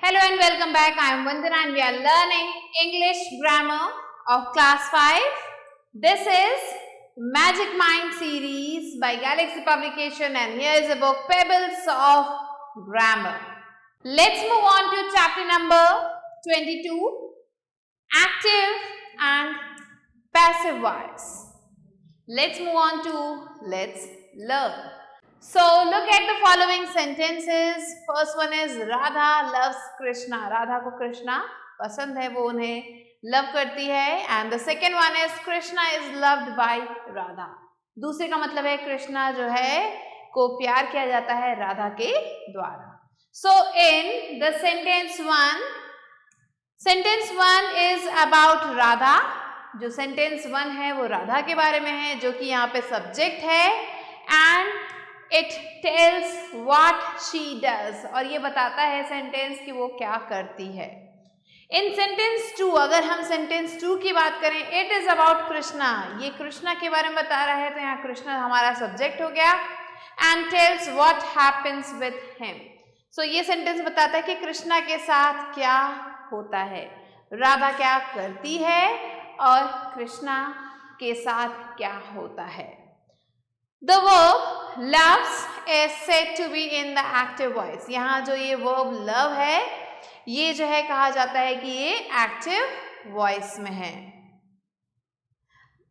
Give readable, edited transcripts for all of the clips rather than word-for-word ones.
Hello and welcome back. I am Vandana and we are learning English grammar of class 5. This is Magic Mind series by Galaxy Publication and here is a book Pebbles of Grammar. Let's move on to chapter number 22, active and passive voice. Let's move on to let's learn. So look at the following sentences. First one is Radha loves Krishna. Radha को कृष्णा पसंद है, वो उन्हें love करती है. And the second one is Krishna is loved by Radha. दूसरे का मतलब है कृष्णा जो है को प्यार किया जाता है राधा के द्वारा. So in the sentence one is about Radha. जो sentence 1 है वो राधा के बारे में है, जो कि यहाँ पे subject है. And it tells what she does और ये बताता है सेंटेंस कि वो क्या करती है. इन सेंटेंस 2 अगर हम सेंटेंस 2 की बात करें, इट इज अबाउट कृष्णा, ये कृष्णा के बारे में बता रहा है, तो यहाँ कृष्णा हमारा सब्जेक्ट हो गया. And tells what happens with him. So ये सेंटेंस बताता है कि कृष्णा के साथ क्या होता है, राधा क्या करती है और कृष्णा के साथ क्या होता है. The verb loves is said to be in the active voice. यहाँ जो ये verb love है, ये जो है कहा जाता है कि ये active voice में है.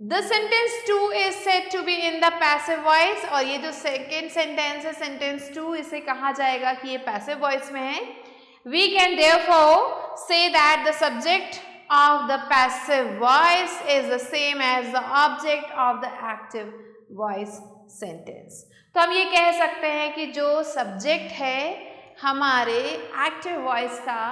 The sentence 2 is said to be in the passive voice और ये जो second sentence है sentence 2, इसे कहा जाएगा कि ये passive voice में है. We can therefore say that the subject of the passive voice is the same as the object of the active voice sentence. तो हम ये कह सकते हैं कि जो सब्जेक्ट है हमारे एक्टिव वॉइस का,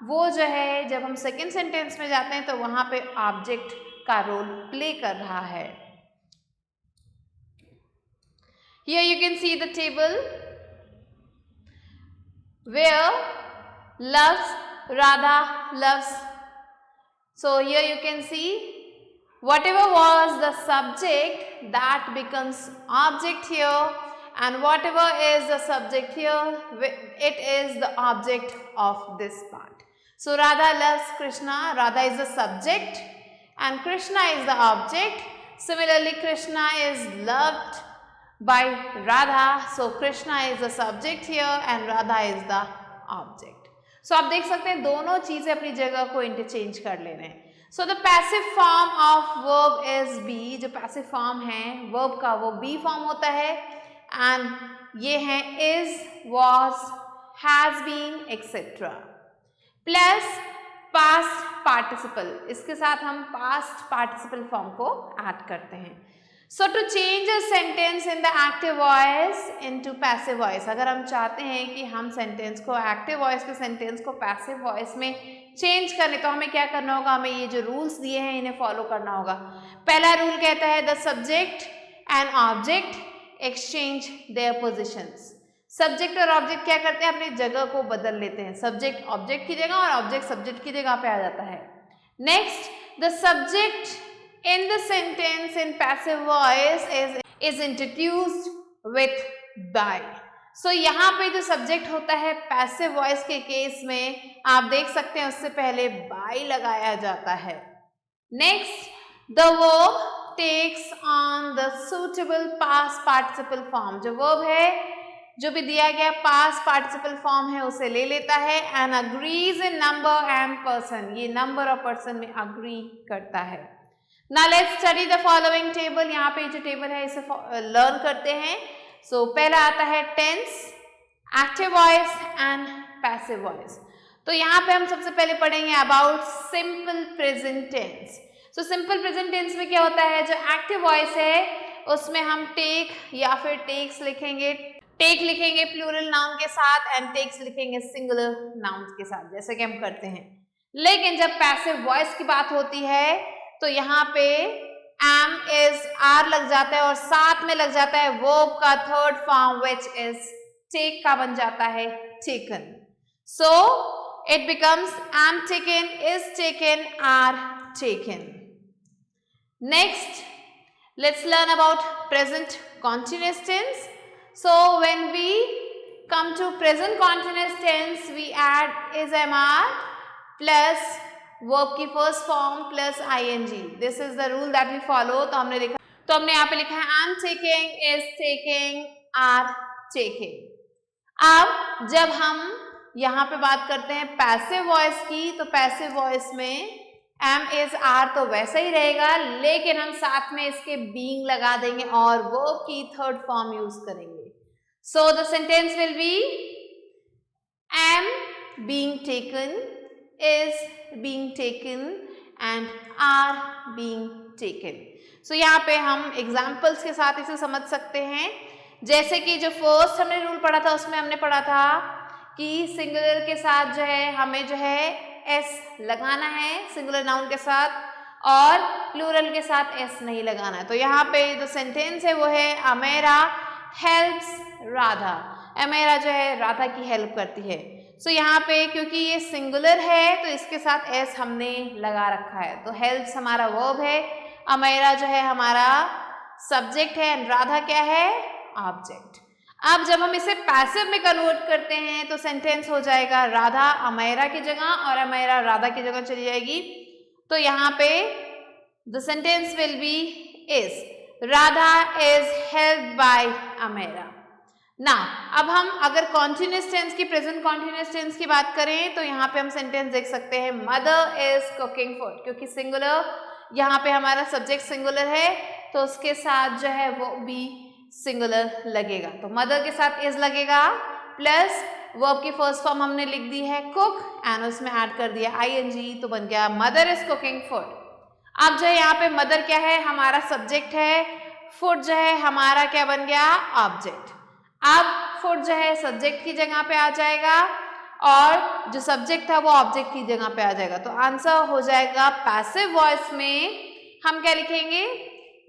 वो जो है जब हम सेकेंड सेंटेंस में जाते हैं तो वहां पे ऑब्जेक्ट का रोल प्ले कर रहा है. Here you can see the table where loves, Radha loves. So here you can see whatever was the subject that becomes object here, and whatever is the subject here, it is the object of this part. So Radha loves Krishna, Radha is the subject and Krishna is the object. Similarly, Krishna is loved by Radha, so Krishna is the subject here and Radha is the object. So आप देख सकते हैं दोनों चीजें अपनी जगह को interchange कर ले रहे हैं. So the passive form of verb is be. जो passive form है verb का वो be form होता है, and ये है is, was, has been, etc. plus past participle. इसके साथ हम past participle form को add करते हैं. So to change a sentence in the active voice into passive voice, अगर हम चाहते हैं कि हम सेंटेंस को एक्टिव वॉइस के सेंटेंस को पैसिव वॉइस में चेंज करने, तो हमें क्या करना होगा, हमें ये जो रूल्स दिए हैं इन्हें फॉलो करना होगा. पहला रूल कहता है the subject and object exchange there positions. Subject और ऑब्जेक्ट क्या करते हैं, अपनी जगह को बदल लेते हैं. सब्जेक्ट ऑब्जेक्ट की जगह और ऑब्जेक्ट सब्जेक्ट की जगह पे आ जाता है. Next, the subject in the sentence in passive voice is introduced with by. So यहाँ पे जो सब्जेक्ट होता है पैसिव वॉइस के केस में आप देख सकते हैं उससे पहले by लगाया जाता है. Next, the verb takes on the suitable past participle form. जो verb है जो भी दिया गया past participle form है उसे ले लेता है and agrees in number and person. ये number और person में agree करता है. Now let's study the following table. यहाँ पे जो टेबल है इसे लर्न करते हैं. So पहला आता है tense, active voice and passive voice. तो यहाँ पे हम सबसे पहले पढ़ेंगे about simple present tense. So simple present tense में क्या होता है, जो एक्टिव वॉइस है उसमें हम टेक या फिर टेक्स लिखेंगे. टेक लिखेंगे प्लूरल नाउन के साथ एंड टेक्स लिखेंगे सिंगुलर नाउन के साथ, जैसे कि हम करते हैं. लेकिन जब पैसिव वॉइस की बात होती है तो यहाँ पे am is r लग जाता है और साथ में लग जाता है verb का third form which is take का बन जाता है taken. So it becomes am taken, is taken, are taken. Next, let's learn about present continuous tense. So when we come to present continuous tense, we add is MR plus verb की first form plus ing. This is the rule that we follow. तो हमने यहाँ पे लिखा है am taking, is taking, are taking. अब जब हम यहाँ पे बात करते हैं पैसिव वॉइस की, तो पैसिव वॉइस में am is are तो वैसा ही रहेगा, लेकिन हम साथ में इसके being लगा देंगे और verb की थर्ड फॉर्म यूज करेंगे. So the sentence will be am being taken, is being taken and are being taken. So यहाँ पे हम एग्जाम्पल्स के साथ इसे समझ सकते हैं. जैसे कि जो फर्स्ट हमने रूल पढ़ा था उसमें हमने पढ़ा था कि सिंगुलर के साथ जो है हमें जो है एस लगाना है सिंगुलर नाउन के साथ, और प्लूरल के साथ एस नहीं लगाना है. तो यहाँ पे जो सेंटेंस है वो है अमेरा हेल्प्स राधा. अमेरा जो है राधा की हेल्प करती है. सो यहाँ पे क्योंकि ये सिंगुलर है तो इसके साथ एस हमने लगा रखा है. तो हेल्प्स हमारा वर्ब है, अमेरा जो है हमारा सब्जेक्ट है एंड राधा क्या है, ऑब्जेक्ट. अब जब हम इसे पैसिव में कन्वर्ट करते हैं तो सेंटेंस हो जाएगा राधा अमेरा की जगह और अमेरा राधा की जगह चली जाएगी. तो यहाँ पे the sentence will be is Radha is helped bye Amaira. ना अब हम अगर कॉन्टिन्यूस टेंस की, प्रेजेंट कॉन्टिन्यूस टेंस की बात करें तो यहाँ पे हम सेंटेंस देख सकते हैं मदर इज कुकिंग फूड. क्योंकि सिंगुलर यहाँ पे हमारा सब्जेक्ट सिंगुलर है तो उसके साथ जो है वो भी सिंगुलर लगेगा. तो मदर के साथ इज लगेगा प्लस वर्ब की फर्स्ट फॉर्म हमने लिख दी है कुक एंड उसमें ऐड कर दिया ing, तो बन गया मदर इज कुकिंग फूड. अब जो है यहाँ पे मदर क्या है, हमारा सब्जेक्ट है, फूड जो है हमारा क्या बन गया, ऑब्जेक्ट. अब फूड जो है सब्जेक्ट की जगह पे आ जाएगा और जो सब्जेक्ट था वो ऑब्जेक्ट की जगह पे आ जाएगा. तो आंसर हो जाएगा पैसिव वॉइस में हम क्या लिखेंगे,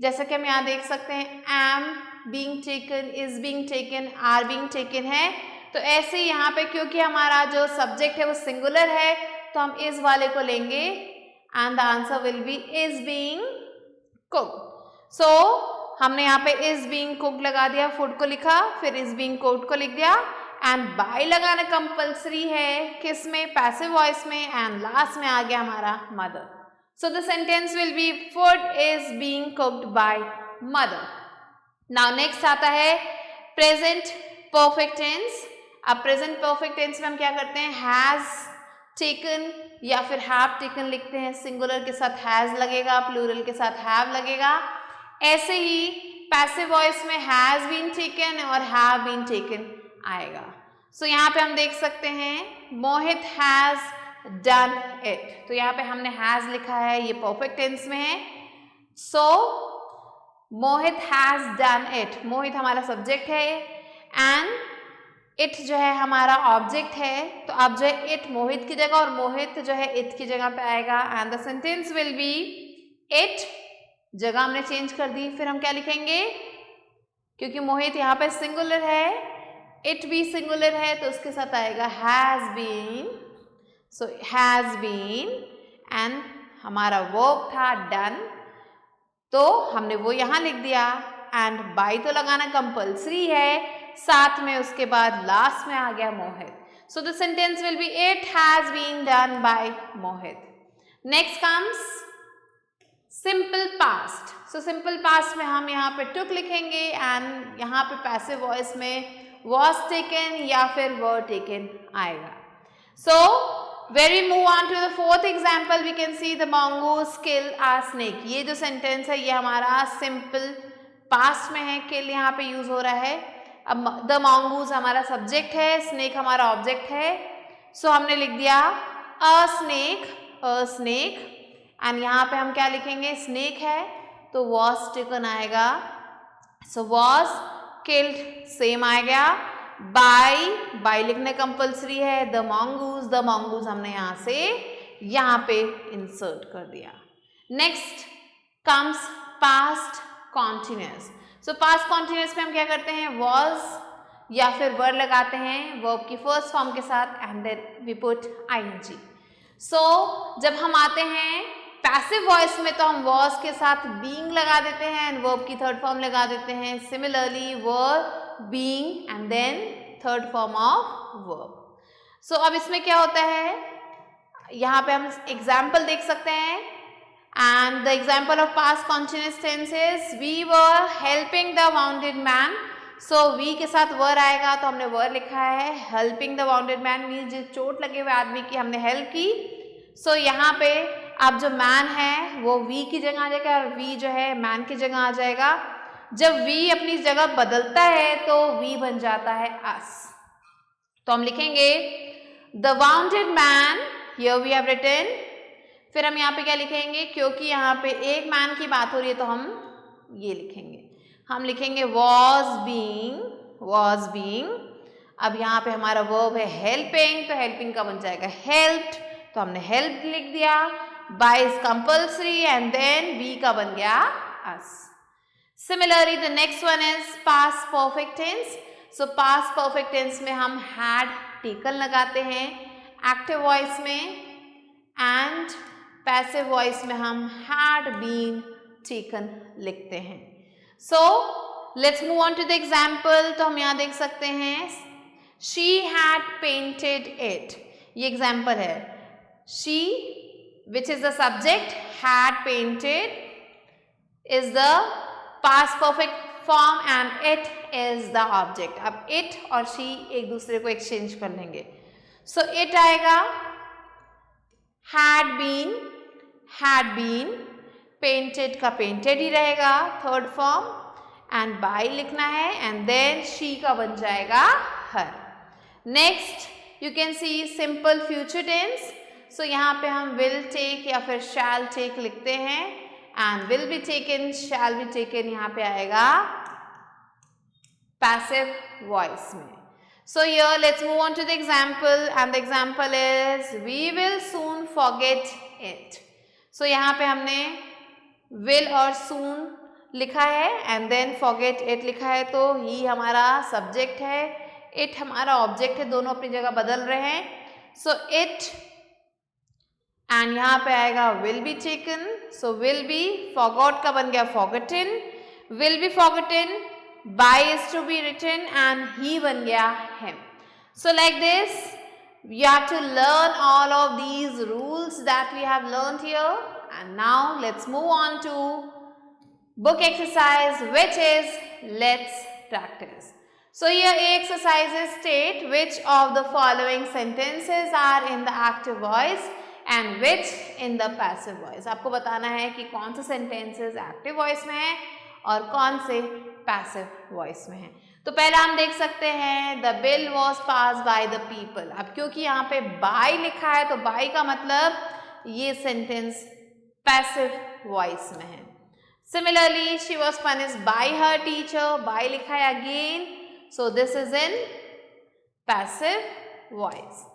जैसा कि हम यहाँ देख सकते हैं am being taken, is being taken, are being taken है. तो ऐसे ही यहाँ पे क्योंकि हमारा जो सब्जेक्ट है वो सिंगुलर है तो हम इज वाले को लेंगे and the answer will be is being cook. So हमने यहाँ पे इज बीइंग कुक लगा दिया, फूड को लिखा, फिर इज बीइंग कुक्ड को लिख दिया एंड बाय लगाना कंपल्सरी है किस में, पैसिव वॉइस में, एंड लास्ट में आ गया हमारा mother. So the sentence will B food is being cooked by mother. Now next आता है प्रेजेंट परफेक्ट टेंस. अब प्रेजेंट परफेक्ट टेंस में हम क्या करते हैं, हैज टेकन या फिर हैव टेकन लिखते हैं. सिंगुलर के साथ हैज लगेगा, प्लूरल के साथ हैव लगेगा. ऐसे ही पैसिव वॉइस में हैज बीन टेकन और हैव बीन टेकन आएगा. सो यहाँ पे हम देख सकते हैं मोहित हैज डन इट. तो यहाँ पे हमने हैज लिखा है, ये परफेक्ट टेंस में है. सो मोहित हैज डन इट, मोहित हमारा सब्जेक्ट है एंड इट जो है हमारा ऑब्जेक्ट है. तो अब जो है इट मोहित की जगह और मोहित जो है इट की जगह पे आएगा and the sentence will be it, जगह हमने चेंज कर दी. फिर हम क्या लिखेंगे, क्योंकि मोहित यहाँ पे सिंगुलर है, इट भी सिंगुलर है तो उसके साथ आएगा has been. So has been and हमारा वर्ब था डन तो हमने वो यहाँ लिख दिया एंड बाय तो लगाना कंपल्सरी है, साथ में उसके बाद लास्ट में आ गया Mohit. So the sentence will be it has been done by Mohit. Next comes simple past. So simple past में हम यहाँ पे टुक लिखेंगे एंड यहाँ पे पैसिव वॉइस में was taken या फिर were taken आएगा. So when we move on to the fourth example, we can see the mongoose kill a snake. ये जो सेंटेंस है ये हमारा सिंपल पास्ट में है, किल यहाँ पे यूज हो रहा है. अब द mongoose हमारा सब्जेक्ट है, स्नेक हमारा ऑब्जेक्ट है. सो हमने लिख दिया अ स्नेक एंड यहाँ पे हम क्या लिखेंगे, स्नेक है तो was taken आएगा. सो was killed सेम आ गया. बाय लिखने कंपल्सरी है. द mongoose हमने यहाँ से यहाँ पे इंसर्ट कर दिया. Next comes past continuous. सो पास्ट कॉन्टिन्यूस में हम क्या करते हैं, was या फिर वर लगाते हैं वर्ब की फर्स्ट फॉर्म के साथ and then we put ing. So जब हम आते हैं पैसिव वॉइस में तो हम was के साथ being लगा देते हैं एंड वर्ब की थर्ड फॉर्म लगा देते हैं. Similarly were, being and then third form of verb. So अब इसमें क्या होता है, यहाँ पे हम एग्जाम्पल देख सकते हैं। And the example of past continuous tense is we were helping the wounded man. So we के साथ वर आएगा तो हमने वर लिखा है। Helping the wounded man means जो चोट लगे हुए आदमी की हमने हेल्प की। सो यहाँ पे अब जो मैन है वो वी की जगह आ जाएगा और वी जो है मैन की जगह आ जाएगा। जब वी अपनी जगह बदलता है तो वी बन जाता है अस। तो हम लिखेंगे the wounded man, here we have written. फिर हम यहाँ पे क्या लिखेंगे, क्योंकि यहाँ पे एक मैन की बात हो रही है तो हम ये लिखेंगे, हम लिखेंगे वॉज बीइंग। अब यहाँ पे हमारा वर्ब है हेल्पिंग, तो हेल्पिंग का बन जाएगा हेल्प्ड, तो हमने हेल्प लिख दिया। By is compulsory and then we का बन गया us. Similarly the next one is past perfect tense. So past perfect tense में हम हैड टेकन लगाते हैं एक्टिव वॉइस में, एंड पैसिव वॉइस में हम हैड बीन टेकन लिखते हैं। So let's move on to the example. तो हम यहाँ देख सकते हैं शी हैड पेंटेड इट, ये एग्जाम्पल है। She which is the subject, had painted is the past perfect form and it is the object. अब इट और शी एक दूसरे को एक्सचेंज कर लेंगे। सो इट आएगा, had been, painted का painted ही रहेगा थर्ड फॉर्म, एंड by लिखना है, एंड देन she का बन जाएगा her। Next you can see simple future tense. So यहाँ पे हम will take या फिर shall take लिखते हैं, and will be taken, shall be taken यहाँ पे आएगा पैसिव वॉइस में। So here let's move on to the example, and the example is we will soon forget it. So यहाँ पे हमने will और soon लिखा है एंड देन forget it लिखा है, तो ही हमारा सब्जेक्ट है, it हमारा ऑब्जेक्ट है, दोनों अपनी जगह बदल रहे हैं। So it एंड यहाँ पे आएगा will be taken, so will be forgot का बन गया forgotten, will be forgotten, by is to be written and he बन गया him. So like this you have to learn all of these rules that we have learned here, and now let's move on to book exercise, which is let's practice. So here exercises state which of the following sentences are in the active voice and which in the passive voice. आपको बताना है कि कौन से sentences active voice में है और कौन से पैसिव वॉइस में है। तो पहला हम देख सकते हैं the bill was pass by the people. अब क्योंकि यहाँ पे बाय लिखा है तो बाय का मतलब ये सेंटेंस पैसिव वॉइस में है। Similarly she was punished by her teacher, by लिखा है again, so this is in passive voice.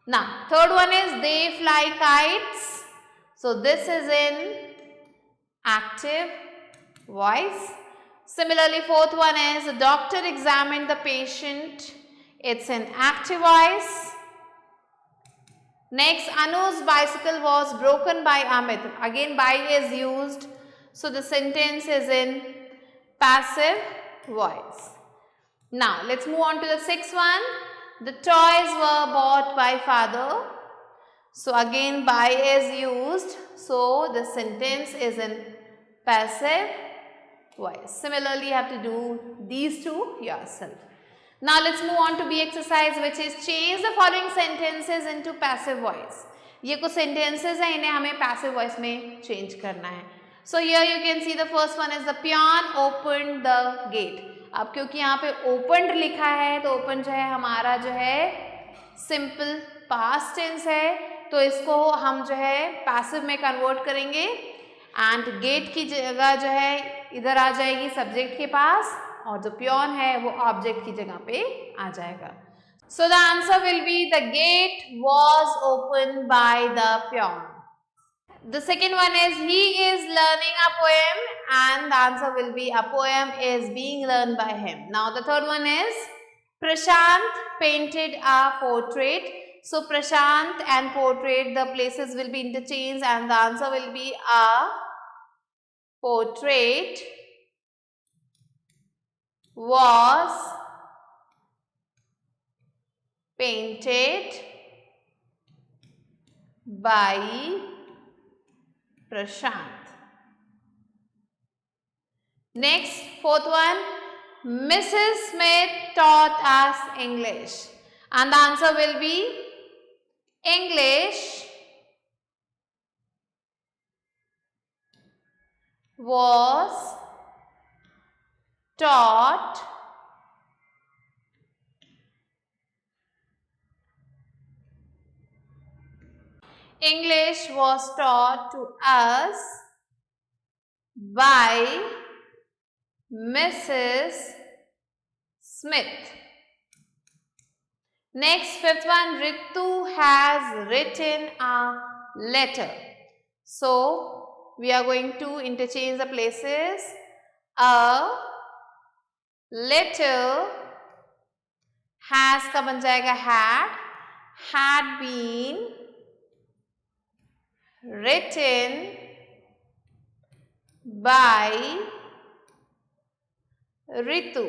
Now third one is they fly kites, so this is in active voice. Similarly, fourth one is the doctor examined the patient. It's an active voice. Next, Anu's bicycle was broken by Amit. Again, by is used. So the sentence is in passive voice. Now, let's move on to the sixth one. The toys were bought by father. So again, by is used. So the sentence is in passive voice. Similarly, you have to do these two yourself. Now let's move on to B exercise, which is change the following sentences into passive voice. ये कुछ sentences हैं, इन्हें हमें passive voice में change करना है. So here you can see the first one is the peon opened the gate. अब क्योंकि यहाँ पे opened लिखा है तो open जो है हमारा जो है simple past tense है, तो इसको हम जो है passive में convert करेंगे, and gate की जगह जो है इधर आ जाएगी सब्जेक्ट के पास, और जो पियोन है वो ऑब्जेक्ट की जगह पे आ जाएगा। So the answer will be the gate was open by the peon. The second one is he is learning a poem, and the answer will be a poem is being learn by him. Now the third one is Prashant painted a portrait. So Prashant and portrait, the places will be interchanged, and the answer will be a portrait was painted by Prashant. Next, fourth one, Mrs. Smith taught us English. And the answer will be English was taught to us by Mrs. Smith. Next, fifth one, Ritu has written a letter. So, we are going to interchange the places. A letter has का बन जाएगा had been written by Ritu.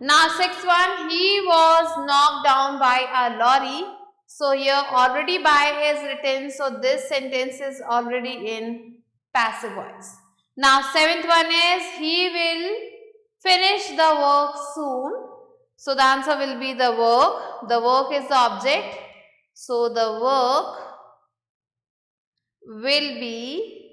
Now sixth one, he was knocked down by a lorry. So here already by is written, so this sentence is already in passive voice. Now seventh one is, he will finish the work soon. So the answer will be the work. The work is the object. So the work will be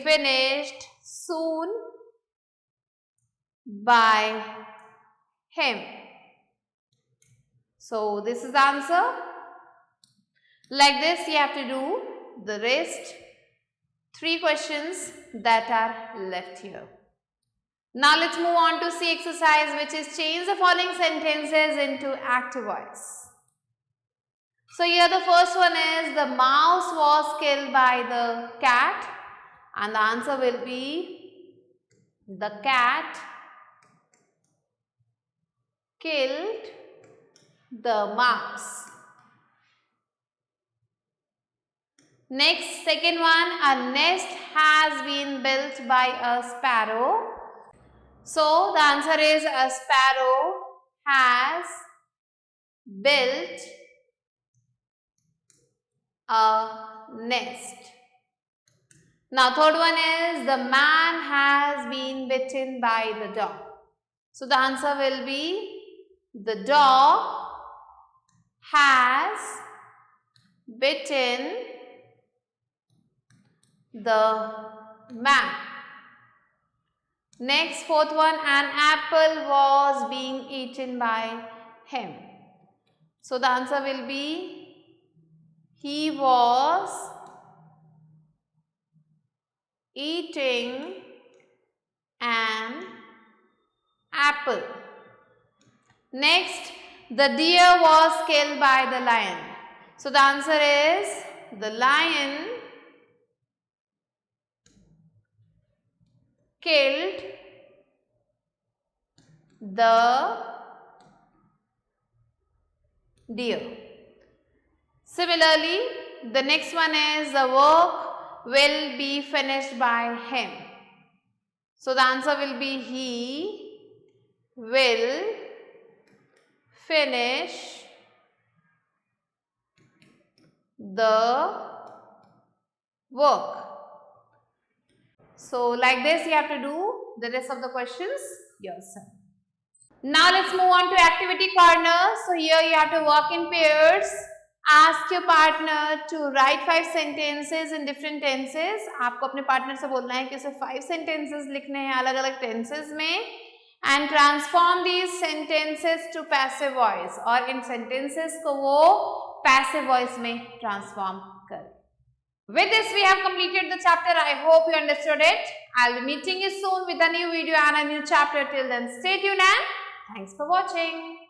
finished soon by him. So this is the answer. Like this you have to do the rest 3 questions that are left here. Now let's move on to C exercise, which is change the following sentences into active voice. So here the first one is, the mouse was killed by the cat, and the answer will be, the cat killed the mouse. Next, second one, a nest has been built by a sparrow. So the answer is, a sparrow has built a nest. Now third one is, the man has been bitten by the dog. So the answer will be, the dog has bitten the man. Next, fourth one, an apple was being eaten by him. So the answer will be, he was eating an apple. Next, the deer was killed by the lion. So the answer is, the lion killed the deer. Similarly, the next one is, the work will be finished by him. So the answer will be, he will finish the work. So like this you have to do the rest of the questions yourself. Now let's move on to activity corner. So here you have to work in pairs. Ask your partner to write 5 sentences in different tenses. आपको अपने partner से बोलना है कि उसे 5 sentences लिखने हैं अलग अलग tenses में, and transform these sentences to passive voice, और इन sentences को वो passive voice में transform कर. With this we have completed the chapter. I hope you understood it. I'll be meeting you soon with a new video and a new chapter. Till then, stay tuned and thanks for watching.